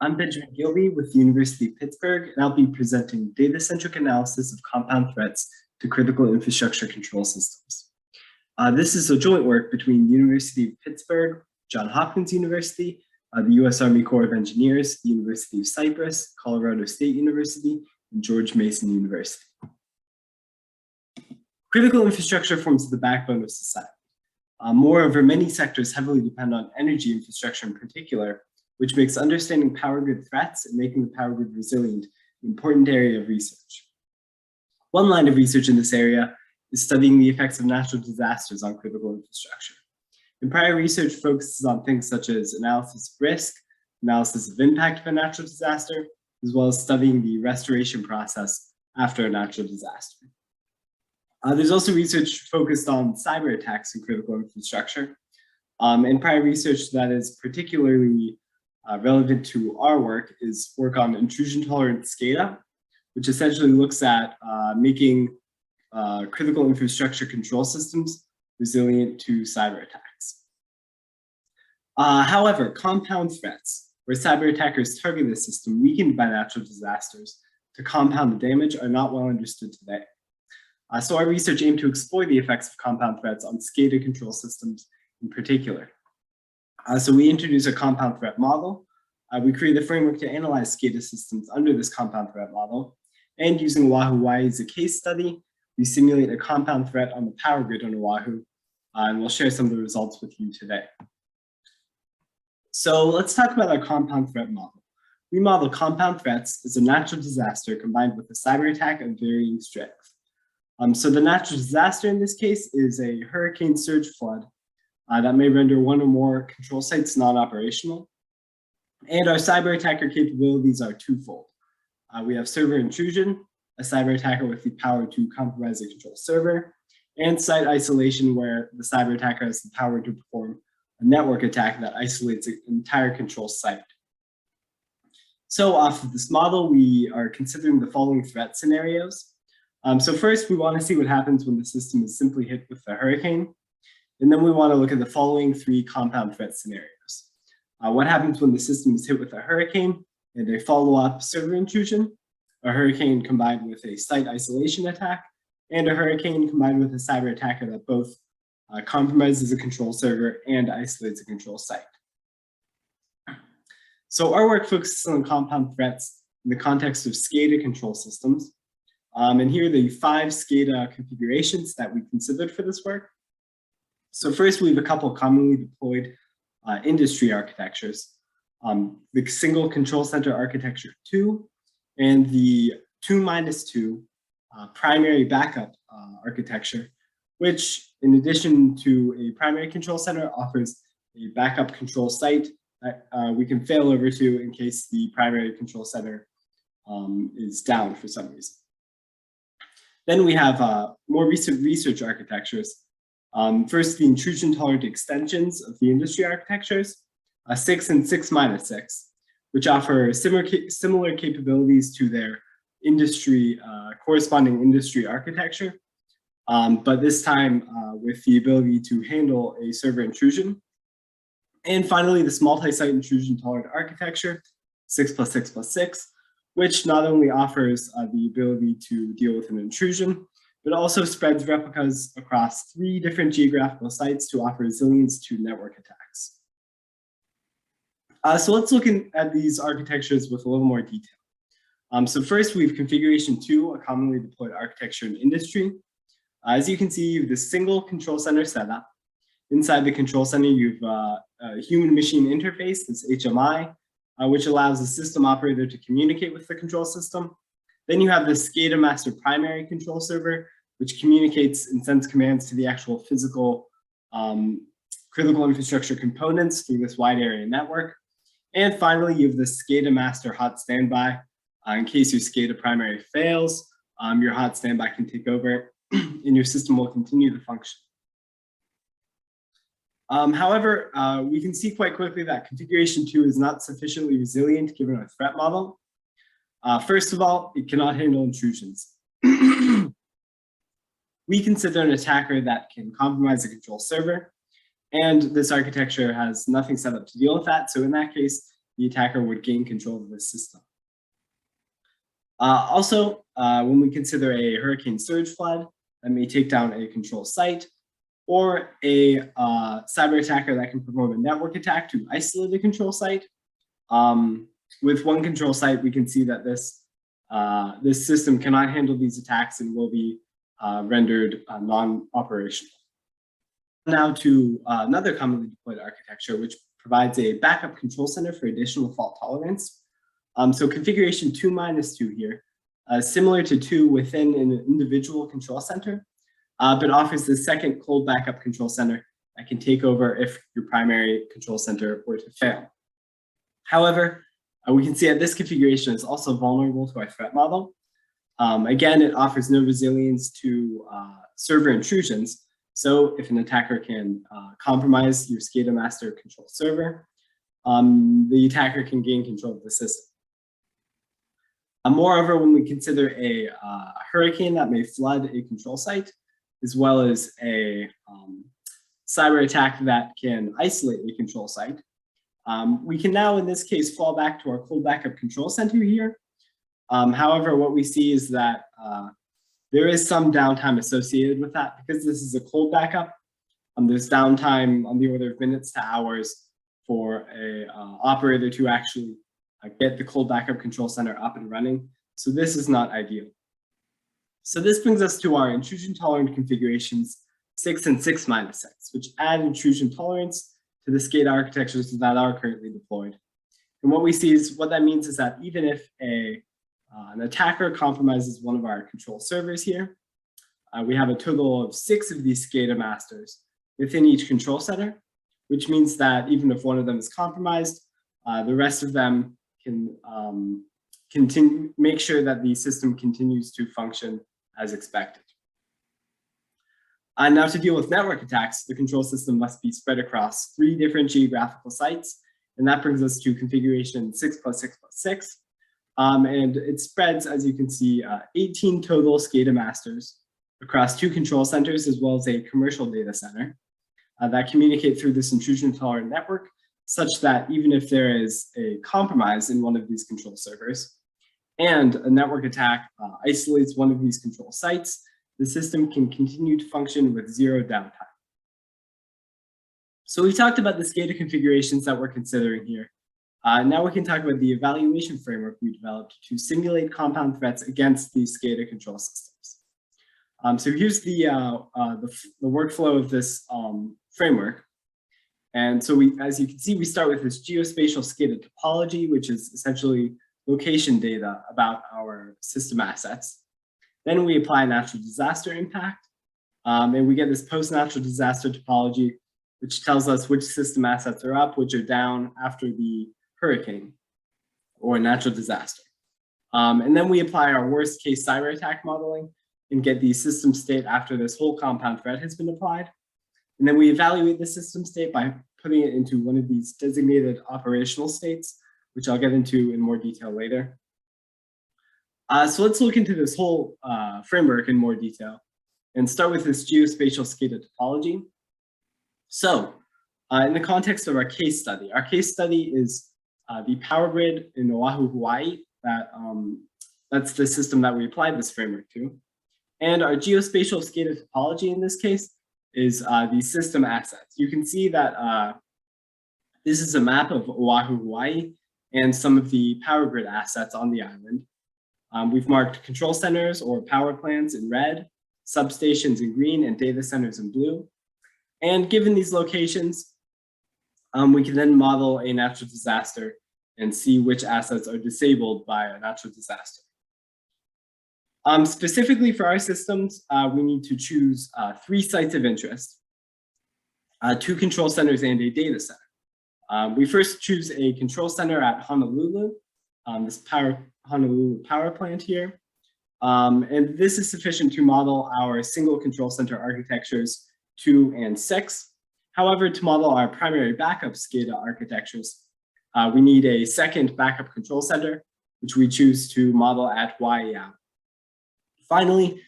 I'm Benjamin Gilby with the University of Pittsburgh, and I'll be presenting data-centric analysis of compound threats to critical infrastructure control systems. This is a joint work between the University of Pittsburgh, Johns Hopkins University, the U.S. Army Corps of Engineers, the University of Cyprus, Colorado State University, and George Mason University. Critical infrastructure forms the backbone of society. Moreover, many sectors heavily depend on energy infrastructure in particular, which makes understanding power grid threats and making the power grid resilient an important area of research. One line of research in this area is studying the effects of natural disasters on critical infrastructure. And prior research focuses on things such as analysis of risk, analysis of impact of a natural disaster, as well as studying the restoration process after a natural disaster. There's also research focused on cyber attacks in critical infrastructure. And prior research that is particularly relevant to our work is work on intrusion-tolerant SCADA, which essentially looks at making critical infrastructure control systems resilient to cyber attacks. However, compound threats, where cyber attackers target the system weakened by natural disasters to compound the damage, are not well understood today. So our research aimed to explore the effects of compound threats on SCADA control systems in particular. So we introduced a compound threat model. We created a framework to analyze SCADA systems under this compound threat model. And using Oahu Y as a case study, we simulate a compound threat on the power grid on Oahu. And we'll share some of the results with you today. So let's talk about our compound threat model. We model compound threats as a natural disaster combined with a cyber attack of varying strength. So the natural disaster in this case is a hurricane surge flood that may render one or more control sites non-operational. And our cyber attacker capabilities are twofold. We have server intrusion, a cyber attacker with the power to compromise a control server, and site isolation, where the cyber attacker has the power to perform a network attack that isolates an entire control site. So off of this model, we are considering the following threat scenarios. So first, we want to see what happens when the system is simply hit with a hurricane. And then we want to look at the following three compound threat scenarios. What happens when the system is hit with a hurricane and a follow-up server intrusion, a hurricane combined with a site isolation attack, and a hurricane combined with a cyber attacker that both compromises a control server and isolates a control site. So our work focuses on compound threats in the context of SCADA control systems. And here are the 5 SCADA configurations that we considered for this work. So first, we have a couple commonly deployed industry architectures, the single control center architecture 2 and the 2-2 primary backup architecture, which in addition to a primary control center offers a backup control site that we can fail over to in case the primary control center is down for some reason. Then we have more recent research architectures. First, the intrusion-tolerant extensions of the industry architectures, 6 and 6-6, which offer similar capabilities to their industry corresponding industry architecture, but this time with the ability to handle a server intrusion. And finally, this multi-site intrusion-tolerant architecture, 6+6+6, which not only offers the ability to deal with an intrusion, but also spreads replicas across 3 different geographical sites to offer resilience to network attacks. So let's look at these architectures with a little more detail. So first, we have configuration 2, a commonly deployed architecture in industry. As you can see, you have the single control center setup. Inside the control center, you have a human-machine interface, this HMI, which allows the system operator to communicate with the control system. Then you have the SCADA master primary control server, which communicates and sends commands to the actual physical critical infrastructure components through this wide area network. And finally, you have the SCADA master hot standby. In case your SCADA primary fails, your hot standby can take over and your system will continue to function. However, we can see quite quickly that configuration 2 is not sufficiently resilient given our threat model. First of all, it cannot handle intrusions. We consider an attacker that can compromise a control server, and this architecture has nothing set up to deal with that. So in that case, the attacker would gain control of the system. Also, when we consider a hurricane surge flood that may take down a control site, or a cyber attacker that can perform a network attack to isolate a control site. With one control site, we can see that this system cannot handle these attacks and will be rendered non-operational. Now to another commonly deployed architecture, which provides a backup control center for additional fault tolerance. So configuration 2-2 here, similar to 2 within an individual control center, but offers the second cold backup control center that can take over if your primary control center were to fail. However, we can see that this configuration is also vulnerable to our threat model. Again, it offers no resilience to server intrusions. So if an attacker can compromise your SCADA master control server, the attacker can gain control of the system. Moreover, when we consider a hurricane that may flood a control site, as well as a cyber attack that can isolate a control site, we can now, in this case, fall back to our cold backup control center here. However, what we see is that there is some downtime associated with that. Because this is a cold backup, there's downtime on the order of minutes to hours for a operator to actually get the cold backup control center up and running. So this is not ideal. So this brings us to our intrusion tolerant configurations 6 and 6-6, which add intrusion tolerance to the SCADA architectures that are currently deployed. And what we see is, what that means is that even if an attacker compromises one of our control servers here, we have a total of 6 of these SCADA masters within each control center, which means that even if one of them is compromised, the rest of them can make sure that the system continues to function as expected. Now, to deal with network attacks, the control system must be spread across 3 different geographical sites, and that brings us to configuration 6+6+6. And it spreads, as you can see, 18 total SCADA masters across 2 control centers, as well as a commercial data center that communicate through this intrusion-tolerant network, such that even if there is a compromise in one of these control servers and a network attack isolates one of these control sites, the system can continue to function with 0 downtime. So we talked about the SCADA configurations that we're considering here. Now we can talk about the evaluation framework we developed to simulate compound threats against these SCADA control systems. So here's the workflow of this framework. And so as you can see, we start with this geospatial SCADA topology, which is essentially location data about our system assets. Then we apply natural disaster impact, and we get this post-natural disaster topology, which tells us which system assets are up, which are down after the hurricane or natural disaster. And then we apply our worst case cyber attack modeling and get the system state after this whole compound threat has been applied. And then we evaluate the system state by putting it into one of these designated operational states, which I'll get into in more detail later. So let's look into this whole framework in more detail and start with this geospatial SCADA topology. So in the context of our case study is the power grid in Oahu, Hawaii. That's the system that we applied this framework to. And our geospatial SCADA topology in this case is the system assets. You can see that this is a map of Oahu, Hawaii, and some of the power grid assets on the island. We've marked control centers or power plants in red, substations in green, and data centers in blue. And given these locations, we can then model a natural disaster and see which assets are disabled by a natural disaster. Specifically for our systems, we need to choose 3 sites of interest, 2 control centers, and a data center. We first choose a control center at Honolulu, this Honolulu power plant here. And this is sufficient to model our single control center architectures 2 and 6. However, to model our primary backup SCADA architectures, we need a second backup control center, which we choose to model at Waiau. Finally,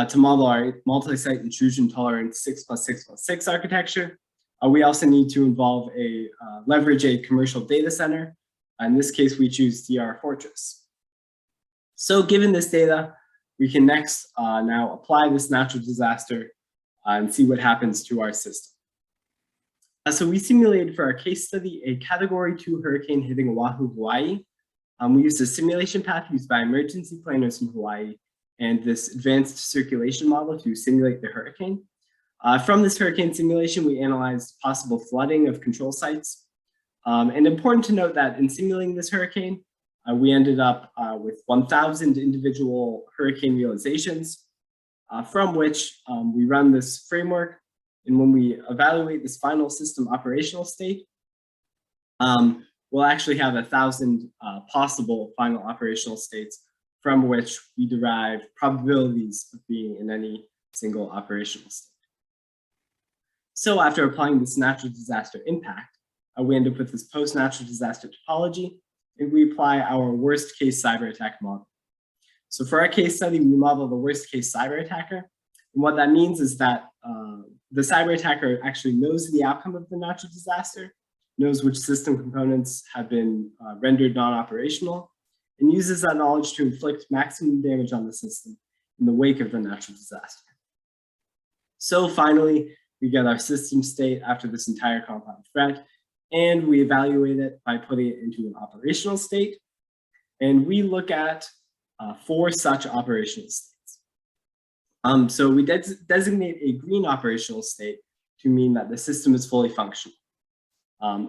to model our multi-site intrusion tolerant 6+6+6 architecture, we also need to leverage a commercial data center In this case, we choose DR Fortress. So given this data, we can next now apply this natural disaster and see what happens to our system. So we simulated for our case study a Category 2 hurricane hitting Oahu, Hawaii. We used a simulation path used by emergency planners in Hawaii and this advanced circulation model to simulate the hurricane. From this hurricane simulation, we analyzed possible flooding of control sites. And important to note that in simulating this hurricane, we ended up with 1,000 individual hurricane realizations, from which we run this framework. And when we evaluate this final system operational state, we'll actually have 1,000 possible final operational states from which we derive probabilities of being in any single operational state. So after applying this natural disaster impact, we end up with this post-natural disaster topology, and we apply our worst case cyber attack model. So for our case study, we model the worst case cyber attacker. And what that means is that the cyber attacker actually knows the outcome of the natural disaster, knows which system components have been rendered non-operational, and uses that knowledge to inflict maximum damage on the system in the wake of the natural disaster. So finally, we get our system state after this entire compound threat, and we evaluate it by putting it into an operational state. And we look at 4 such operational states. So we designate a green operational state to mean that the system is fully functional.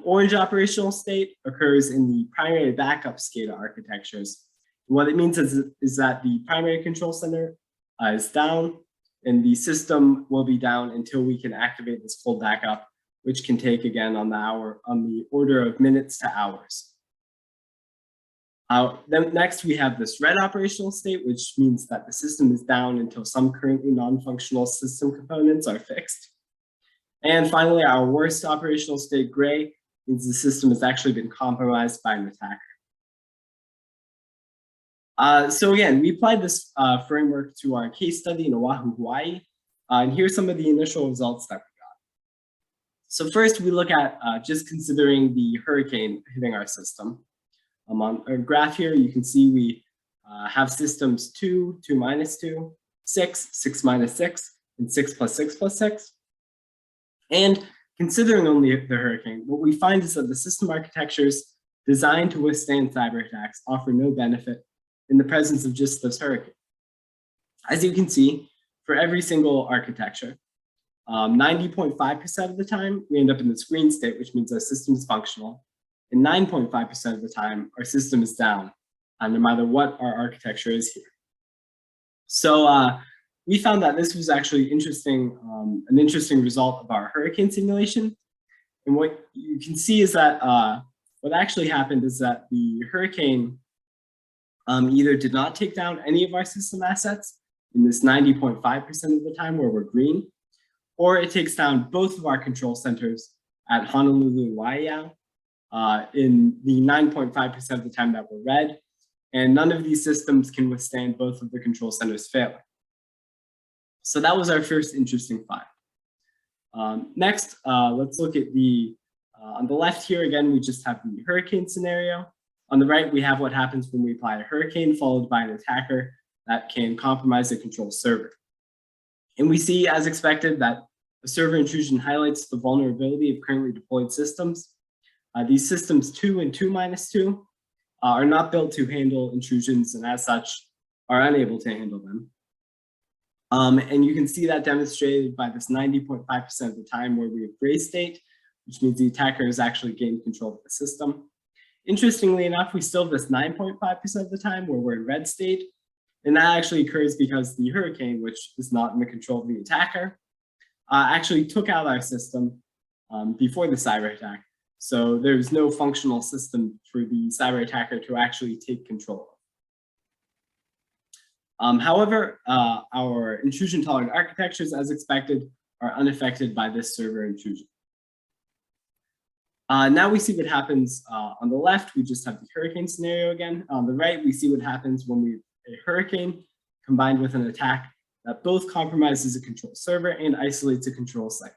Orange operational state occurs in the primary backup SCADA architectures. What it means is that the primary control center is down, and the system will be down until we can activate this full backup, which can take again on the order of minutes to hours. Then next we have this red operational state, which means that the system is down until some currently non-functional system components are fixed. And finally, our worst operational state, gray, means the system has actually been compromised by an attacker. So again, we applied this framework to our case study in Oahu, Hawaii, and here's some of the initial results that we got. So first, we look at just considering the hurricane hitting our system. On our graph here, you can see we have systems 2, 2 minus 2, 6, 6 minus 6, and 6 plus 6 plus 6. And considering only the hurricane, what we find is that the system architectures designed to withstand cyber attacks offer no benefit in the presence of just this hurricane. As you can see, for every single architecture, 90.5% of the time, we end up in this green state, which means our system is functional. And 9.5% of the time, our system is down, no matter what our architecture is here. So we found that this was actually interesting, an interesting result of our hurricane simulation. And what you can see is that what actually happened is that the hurricane either did not take down any of our system assets in this 90.5% of the time where we're green, or it takes down both of our control centers at Honolulu, Waiau, in the 9.5% of the time that we're red, and none of these systems can withstand both of the control centers failing. So that was our first interesting find. Next, let's look at on the left here, again, we just have the hurricane scenario. On the right, we have what happens when we apply a hurricane followed by an attacker that can compromise the control server. And we see, as expected, that a server intrusion highlights the vulnerability of currently deployed systems. These systems 2 and 2 minus 2 are not built to handle intrusions, and as such, are unable to handle them. And you can see that demonstrated by this 90.5% of the time where we have gray state, which means the attacker has actually gained control of the system. Interestingly enough, we still have this 9.5% of the time where we're in red state. And that actually occurs because the hurricane, which is not in the control of the attacker, actually took out our system before the cyber attack. So there's no functional system for the cyber attacker to actually take control of. However, our intrusion tolerant architectures, as expected, are unaffected by this server intrusion. Now we see what happens on the left. We just have the hurricane scenario again. On the right, we see what happens when we have a hurricane combined with an attack that both compromises a control server and isolates a control site.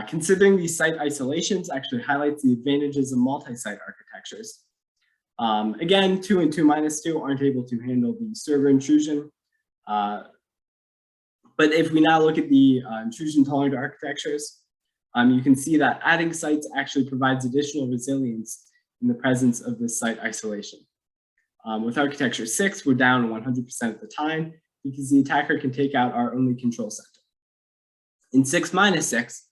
Considering these site isolations actually highlights the advantages of multi-site architectures. Again, 2 and 2 minus 2 aren't able to handle the server intrusion. But if we now look at the intrusion tolerant architectures, you can see that adding sites actually provides additional resilience in the presence of this site isolation. With architecture 6, we're down 100% of the time because the attacker can take out our only control center. In 6 minus 6,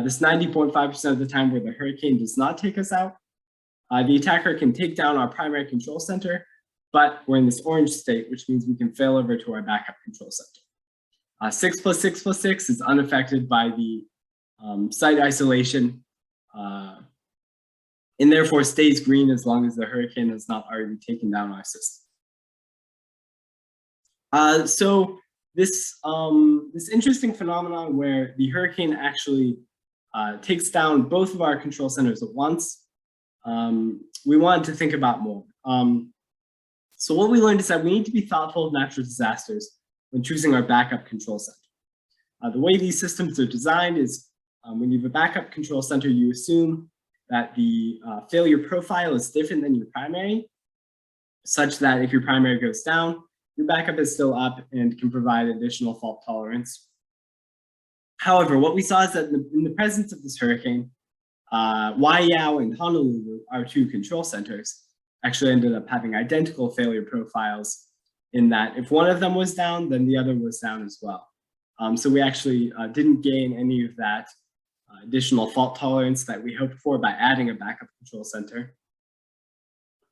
this 90.5% of the time where the hurricane does not take us out, the attacker can take down our primary control center, but we're in this orange state, which means we can fail over to our backup control center. 6 plus 6 plus 6 is unaffected by the site isolation, and therefore stays green as long as the hurricane has not already taken down our system. So this interesting phenomenon where the hurricane actually takes down both of our control centers at once, we wanted to think about more. So what we learned is that we need to be thoughtful of natural disasters when choosing our backup control center. The way these systems are designed is when you have a backup control center, you assume that the failure profile is different than your primary, such that if your primary goes down, your backup is still up and can provide additional fault tolerance. However, what we saw is that in the presence of this hurricane, Waiyao and Honolulu, our 2 control centers, actually ended up having identical failure profiles in that if one of them was down, then the other was down as well. So we actually didn't gain any of that additional fault tolerance that we hoped for by adding a backup control center.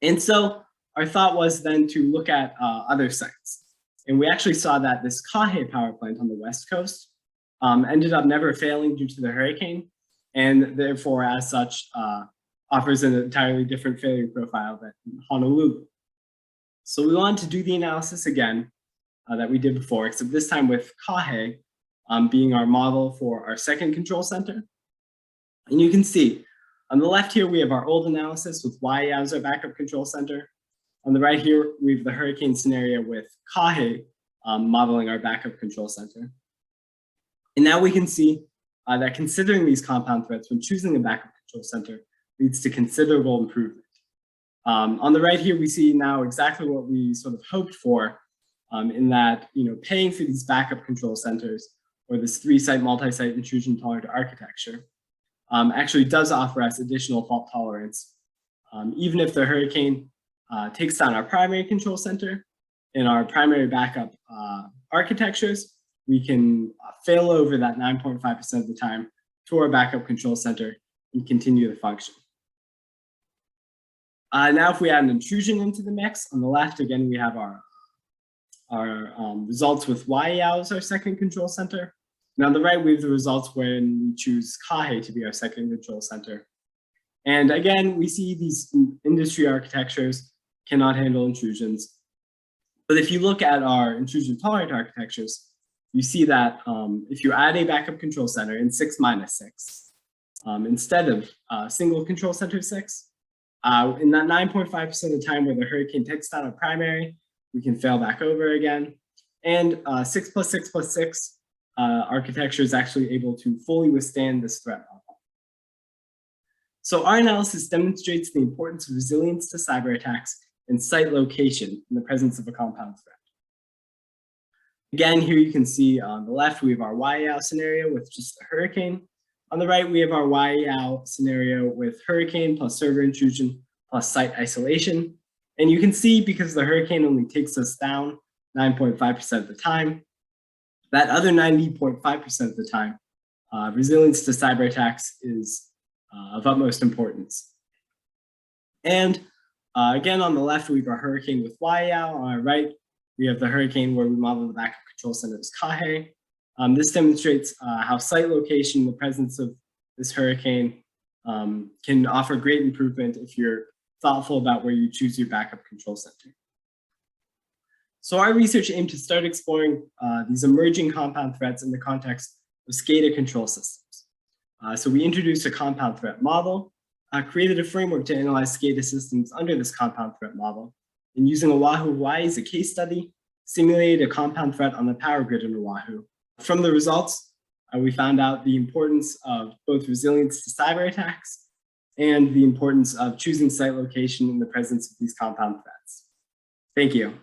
And so our thought was then to look at other sites. And we actually saw that this Kahe power plant on the West Coast ended up never failing due to the hurricane, and therefore, as such, offers an entirely different failure profile than Honolulu. So we wanted to do the analysis again that we did before, except this time with Kahe being our model for our second control center. And you can see on the left here, we have our old analysis with Waiyao as our backup control center. On the right here, we have the hurricane scenario with Kahe modeling our backup control center. And now we can see that considering these compound threats when choosing a backup control center leads to considerable improvement. On the right here, we see now exactly what we sort of hoped for in that, paying for these backup control centers or this 3-site multi-site intrusion tolerant architecture actually does offer us additional fault tolerance. Even if the hurricane takes down our primary control center in our primary backup architectures, we can fail over that 9.5% of the time to our backup control center and continue the function. Now, if we add an intrusion into the mix, on the left, again, we have our results with Waiyao as our second control center. And on the right, we have the results when we choose Kahe to be our second control center. And again, we see these industry architectures cannot handle intrusions. But if you look at our intrusion tolerant architectures, you see that if you add a backup control center in 6 minus 6, instead of single control center 6, in that 9.5% of the time where the hurricane takes down a primary, we can fail back over again. And 6 plus 6 plus 6 architecture is actually able to fully withstand this threat level. So our analysis demonstrates the importance of resilience to cyber attacks and site location in the presence of a compound threat. Again, here you can see on the left, we have our Waiyao scenario with just a hurricane. On the right, we have our Waiyao scenario with hurricane plus server intrusion plus site isolation. And you can see because the hurricane only takes us down 9.5% of the time, that other 90.5% of the time, resilience to cyber attacks is of utmost importance. And again, on the left, we have our hurricane with Waiyao. On our right, we have the hurricane where we model the backup control center as Kahe. This demonstrates how site location in the presence of this hurricane can offer great improvement if you're thoughtful about where you choose your backup control center. So our research aimed to start exploring these emerging compound threats in the context of SCADA control systems. So we introduced a compound threat model, created a framework to analyze SCADA systems under this compound threat model, and using Oahu, Hawaii as a case study, simulated a compound threat on the power grid in Oahu. From the results, we found out the importance of both resilience to cyber attacks and the importance of choosing site location in the presence of these compound threats. Thank you.